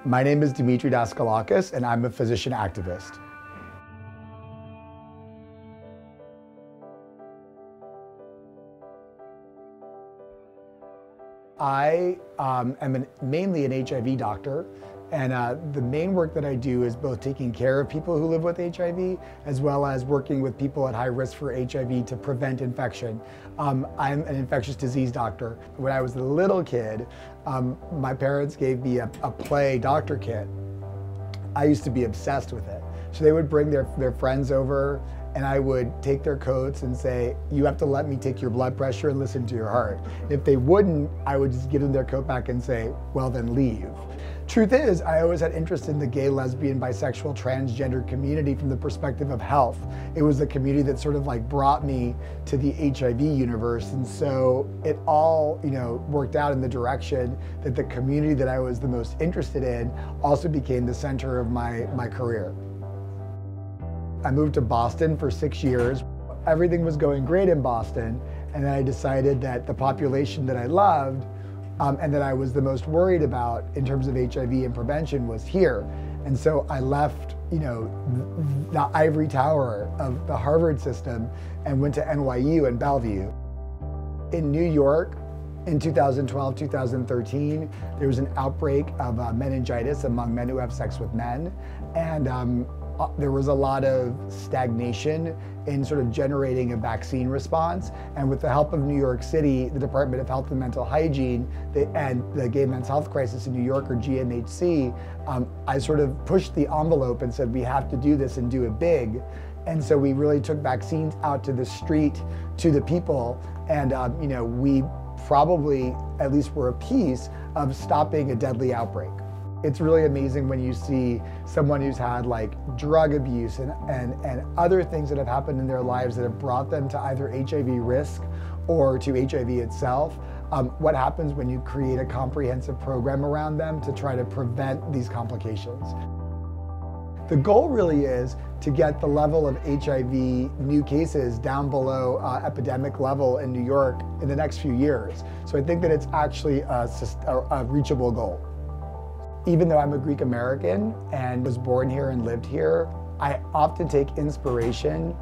My name is Demetre Daskalakis, and I'm a physician activist. I am mainly an HIV doctor, and the main work that I do is both taking care of people who live with HIV, as well as working with people at high risk for HIV to prevent infection. I'm an infectious disease doctor. When I was a little kid, my parents gave me a play doctor kit. I used to be obsessed with it. So they would bring their friends over, and I would take their coats and say, you have to let me take your blood pressure and listen to your heart. If they wouldn't, I would just give them their coat back and say, well, then leave. Truth is, I always had interest in the gay, lesbian, bisexual, transgender community from the perspective of health. It was the community that sort of like brought me to the HIV universe. And so it all, worked out in the direction that the community that I was the most interested in also became the center of my career. I moved to Boston for 6 years. Everything was going great in Boston, and then I decided that the population that I loved and that I was the most worried about in terms of HIV and prevention was here. And so I left, the ivory tower of the Harvard system and went to NYU in Bellevue. In New York, in 2012, 2013, there was an outbreak of meningitis among men who have sex with men. And there was a lot of stagnation in sort of generating a vaccine response. And with the help of New York City, the Department of Health and Mental Hygiene, and the Gay Men's Health Crisis in New York, or GMHC, I sort of pushed the envelope and said, we have to do this and do it big. And so we really took vaccines out to the street, to the people, and we probably at least were a piece of stopping a deadly outbreak. It's really amazing when you see someone who's had like drug abuse and other things that have happened in their lives that have brought them to either HIV risk or to HIV itself. What happens when you create a comprehensive program around them to try to prevent these complications. The goal really is to get the level of HIV new cases down below epidemic level in New York in the next few years. So I think that it's actually a reachable goal. Even though I'm a Greek American and was born here and lived here, I often take inspiration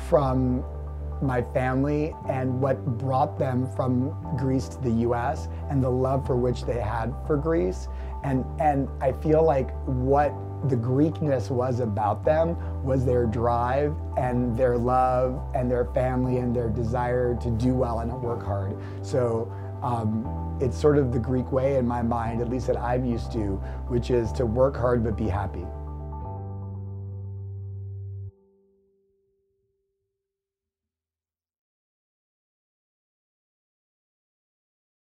from my family and what brought them from Greece to the US and the love for which they had for Greece. And I feel like what the Greekness was about them was their drive and their love and their family and their desire to do well and work hard. So it's sort of the Greek way in my mind, at least that I'm used to, which is to work hard but be happy.